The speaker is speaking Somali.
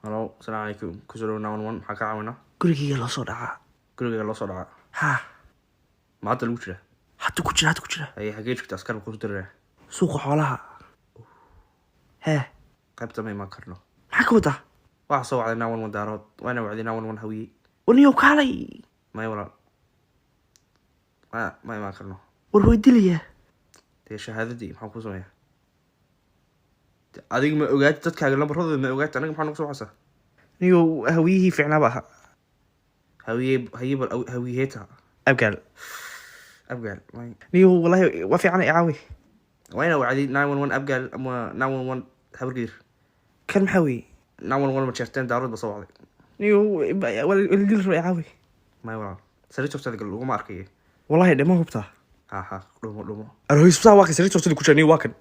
Halo, assalamualaikum. Kusoo dhawaad maxaa ka caawinaa? gurigayga loo soo dhacaa. Gurigayga loo soo dhacaa. Haa, Maanta lagu jiraa. hadda ku jira. Xagee joogtaa askar ku diraa? Suuqa xoolaha. Hee, Qaybta ma iman karno. maxaa ka wadaa? Waxa soo wacday 911 daarood. Waana wacday 911 hawiye. Waniyow kaalay. Ma walaal. Ma iman karno. War way dilayaa. Dee shahaadadii maxaan ku sameeyaa? Adiga ma ogaatay dadkaaga lambarradooda ma ogaatay aniga maxaan ugu soo wacsaa? Niyow hawiyihii fiicnaa baa ahaa. Hawiyeeta. Abgaal. Abgaal. Niyow wallahi waa fiican ay caawi. Waana wacday 911 Abgaal ama 911 habargeer. Kan maxaa weeye? 911 ma jeerteen daarood ba soo wacday. Niyow wala dil roo ay caawi. Ma walaal. Sariir joogtada gal ugu ma arkay. Wallahi dhama hubtaa. Ha dhumo. Arhoys baa waa ka sariir joogtada ku jirnay waa kan.